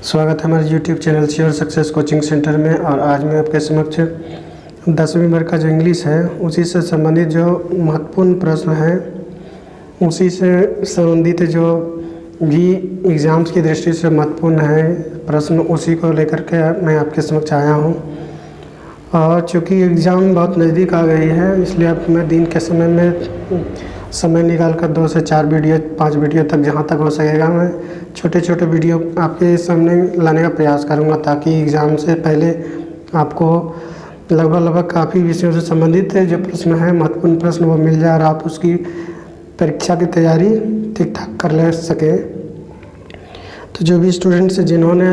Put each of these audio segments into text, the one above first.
स्वागत है हमारे YouTube channel sure success coaching centre में। और आज मैं आपके समक्ष 10वीं वर्ग का जो इंग्लिश है उसी से संबंधित जो महत्वपूर्ण प्रश्न है, उसी से संबंधित जो भी एग्ज़ाम्स की दृष्टि से महत्वपूर्ण है प्रश्न, उसी को लेकर के मैं आपके समक्ष आया हूँ। और चूँकि एग्ज़ाम बहुत नज़दीक आ गई है, इसलिए अब मैं दिन के समय में समय निकाल कर 2 से 4 वीडियो 5 वीडियो तक जहाँ तक हो सकेगा मैं छोटे छोटे वीडियो आपके सामने लाने का प्रयास करूँगा, ताकि एग्ज़ाम से पहले आपको लगभग काफ़ी विषयों से संबंधित जो प्रश्न है, महत्वपूर्ण प्रश्न, वो मिल जाए और आप उसकी परीक्षा की तैयारी ठीक ठाक कर ले सकें। तो जो भी स्टूडेंट्स जिन्होंने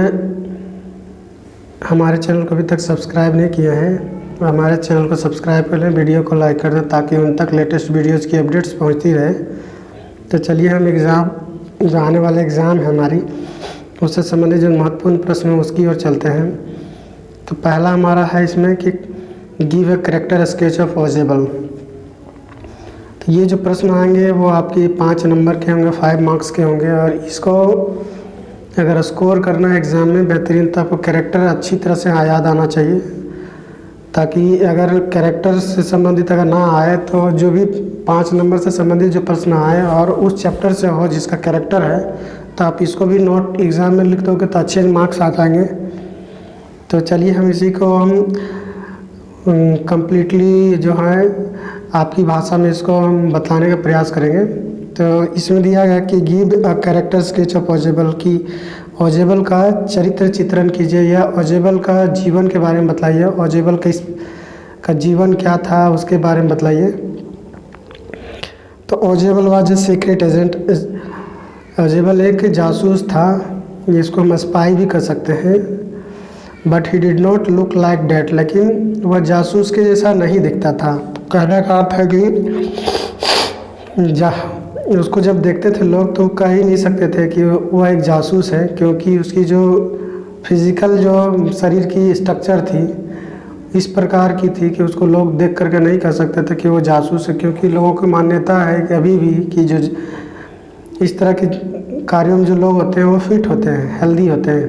हमारे चैनल को अभी तक सब्सक्राइब नहीं किया है, हमारे चैनल को सब्सक्राइब कर लें, वीडियो को लाइक कर दें, ताकि उन तक लेटेस्ट वीडियोज़ की अपडेट्स पहुंचती रहे। तो चलिए हम एग्ज़ाम जो आने वाले एग्ज़ाम है हमारी, उससे संबंधित जो महत्वपूर्ण प्रश्न है उसकी ओर चलते हैं। तो पहला हमारा है इसमें कि give a character sketch of ऑजेबल। तो ये जो प्रश्न आएंगे वो आपके 5 नंबर के होंगे, 5 मार्क्स के होंगे। और इसको अगर स्कोर करना है एग्ज़ाम में बेहतरीन, तो आपको कैरेक्टर अच्छी तरह से याद आना चाहिए, ताकि अगर कैरेक्टर से संबंधित अगर ना आए तो जो भी 5 नंबर से संबंधित जो प्रश्न आए और उस चैप्टर से हो जिसका कैरेक्टर है, तो आप इसको भी नोट एग्ज़ाम में लिख दोगे तो अच्छे मार्क्स आ जाएंगे। तो चलिए हम इसी को हम कंप्लीटली जो है आपकी भाषा में इसको हम बताने का प्रयास करेंगे। तो इसमें दिया गया कि give a character sketch of ऑजेबल, की ऑजेबल का चरित्र चित्रण कीजिए या ऑजेबल का जीवन के बारे में बताइए, ऑजेबल का जीवन क्या था उसके बारे में बताइए। तो ऑजेबल वाज ए सीक्रेट एजेंट। ऑजेबल एक जासूस था, जिसको हम स्पाई भी कर सकते हैं। But he did not look like that, लेकिन वह जासूस के जैसा नहीं दिखता था। कहने का अर्थ है कि उसको जब देखते थे लोग तो कह ही नहीं सकते थे कि वह एक जासूस है, क्योंकि उसकी जो फिज़िकल जो शरीर की स्ट्रक्चर थी इस प्रकार की थी कि उसको लोग देख करके नहीं कह सकते थे कि वो जासूस है। क्योंकि लोगों की मान्यता है कि अभी भी कि जो इस तरह के कार्यों में जो लोग होते हैं वो फिट होते हैं, हेल्दी होते हैं,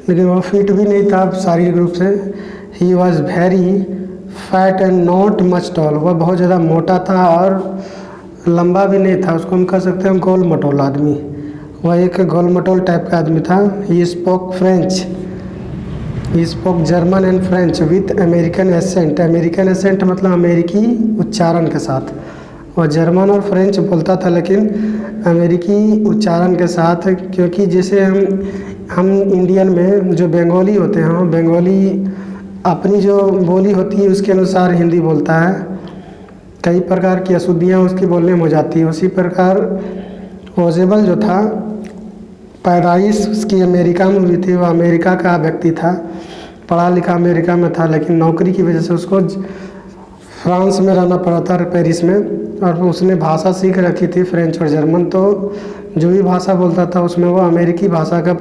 लेकिन वो फिट भी नहीं था शारीरिक रूप से। He was very fat and not much tall, वह बहुत ज़्यादा मोटा था और लंबा भी नहीं था। उसको हम कह सकते हैं गोल मटोल आदमी, वह एक गोल मटोल टाइप का आदमी था। He spoke French, he spoke German and French with American accent. American accent मतलब अमेरिकी उच्चारण के साथ। वह जर्मन और फ्रेंच बोलता था, लेकिन अमेरिकी उच्चारण के साथ, क्योंकि जैसे हम इंडियन में जो बंगाली होते हैं, बंगाली अपनी जो बोली होती है उसके अनुसार हिंदी बोलता है, कई प्रकार की अशुद्धियाँ उसकी बोलने में हो जाती है। उसी प्रकार ऑजेबल जो था, पैदाइश उसकी अमेरिका में हुई थी, वह अमेरिका का व्यक्ति था, पढ़ा लिखा अमेरिका में था, लेकिन नौकरी की वजह से उसको फ्रांस में रहना पड़ा था, पेरिस में। और उसने भाषा सीख रखी थी फ्रेंच और जर्मन, तो जो भी भाषा बोलता था उसमें वो अमेरिकी भाषा का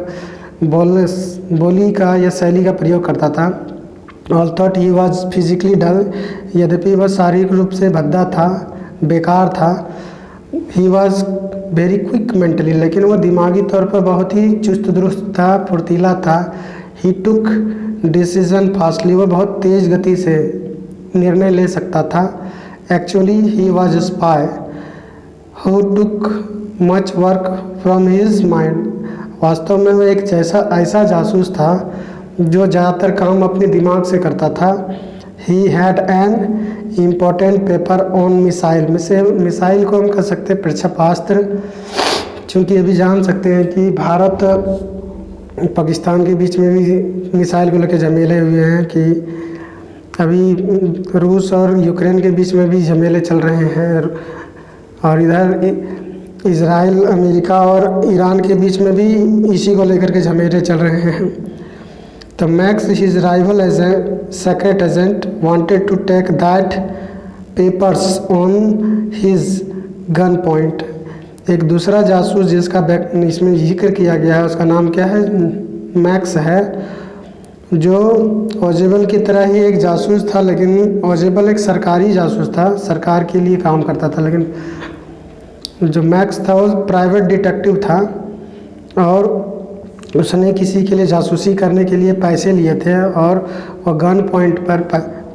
बोली का या शैली का प्रयोग करता था। All thought he was physically dull, यद्यपि वह शारीरिक रूप से भद्दा था, बेकार था। He was very quick mentally, लेकिन वह दिमागी तौर पर बहुत ही चुस्त दुरुस्त था, फुर्तीला था। ही टुक डिसीजन फास्टली, वह बहुत तेज़ गति से निर्णय ले सकता था। Actually he was spy who took much work from his mind, वास्तव में वह एक ऐसा जासूस था जो ज़्यादातर काम अपने दिमाग से करता था। He had an important paper on missile, missile को हम कह सकते हैं प्रक्षेपास्त्र, चूँकि अभी जान सकते हैं कि भारत पाकिस्तान के बीच में भी मिसाइल को लेकर झमेले हुए हैं, कि अभी रूस और यूक्रेन के बीच में भी झमेले चल रहे हैं, और इधर इजराइल, अमेरिका और ईरान के बीच में भी इसी को लेकर के झमेले चल रहे हैं। तो Max his rival as a secret agent wanted to take that papers on his gun point. एक दूसरा जासूस जिसका इसमें जिक्र किया गया है उसका नाम क्या है, मैक्स है, जो ऑजेबल की तरह ही एक जासूस था, लेकिन ऑजेबल एक सरकारी जासूस था, सरकार के लिए काम करता था, लेकिन जो मैक्स था वो प्राइवेट डिटेक्टिव था। और उसने किसी के लिए जासूसी करने के लिए पैसे लिए थे और वह गन पॉइंट पर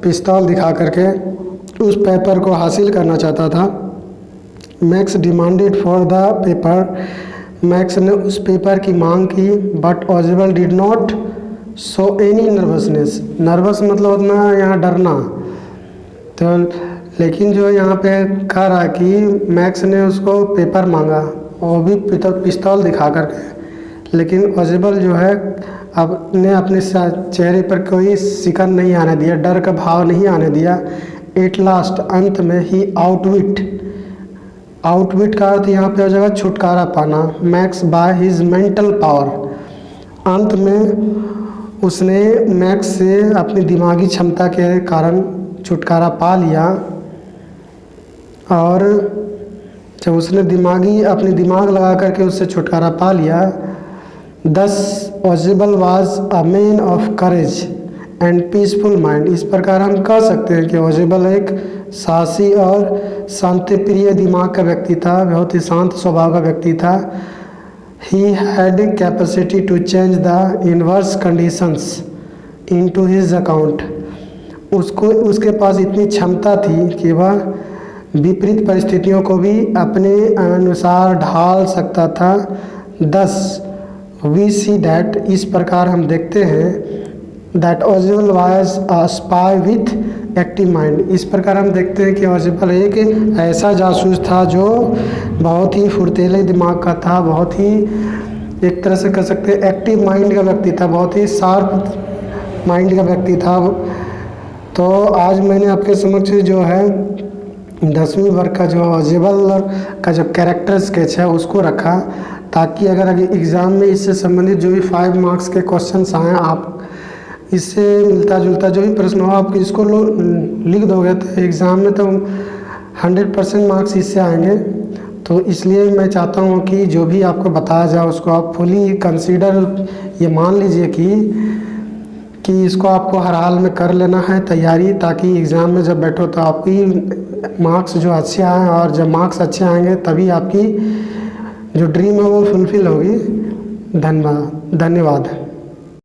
पिस्तौल दिखा करके उस पेपर को हासिल करना चाहता था। Max demanded for the paper, Max ने उस पेपर की मांग की, but Ojibal did not show any nervousness. Nervous मतलब उतना यहाँ डरना, तो लेकिन जो यहाँ पे कह रहा कि मैक्स ने उसको पेपर मांगा, वो भी पिस्तौल दिखा करके, लेकिन ओजिबल जो है अपने चेहरे पर कोई शिकन नहीं आने दिया, डर का भाव नहीं आने दिया। एट लास्ट, अंत में ही आउटविट का अर्थ यहाँ पे हो जाएगा छुटकारा पाना। Max by his mental power, अंत में उसने मैक्स से अपनी दिमागी क्षमता के कारण छुटकारा पा लिया। और जब उसने अपनी दिमाग लगा करके उससे छुटकारा पा लिया, Thus Ojibal was a man of courage and peaceful mind. इस प्रकार हम कह सकते हैं कि ओजिबल एक साहसी और शांति प्रिय दिमाग का व्यक्ति था, बहुत ही शांत स्वभाव का व्यक्ति था। He had capacity to change the inverse conditions into his account. उसके पास इतनी क्षमता थी कि वह विपरीत परिस्थितियों को भी अपने अनुसार ढाल सकता था। दस वी सी डैट, इस प्रकार हम देखते हैं, that Ojibal was a spy with active mind. इस प्रकार हम देखते हैं कि ओजिबल एक ऐसा जासूस था जो बहुत ही फुर्तीले दिमाग का था, बहुत ही एक तरह से कह सकते हैं एक्टिव माइंड का व्यक्ति था, बहुत ही शार्प माइंड का व्यक्ति था। तो आज मैंने आपके समक्ष जो है 10वीं वर्ग का जो ओजिबल का जो कैरेक्टर स्केच है उसको रखा, ताकि अगर एग्ज़ाम में इससे संबंधित जो भी 5 मार्क्स के क्वेश्चंस आएँ, आप इससे मिलता जुलता जो भी प्रश्न हो आप इसको लिख दोगे तो एग्ज़ाम में तो 100% मार्क्स इससे आएंगे। तो इसलिए मैं चाहता हूँ कि जो भी आपको बताया जाए उसको आप फुली कंसीडर, ये मान लीजिए कि इसको आपको हर हाल में कर लेना है तैयारी, ताकि एग्ज़ाम में जब बैठो तो आपकी मार्क्स जो अच्छे आएँ, और जब मार्क्स अच्छे आएंगे तभी आपकी जो ड्रीम है वो फुलफ़िल होगी। धन्यवाद।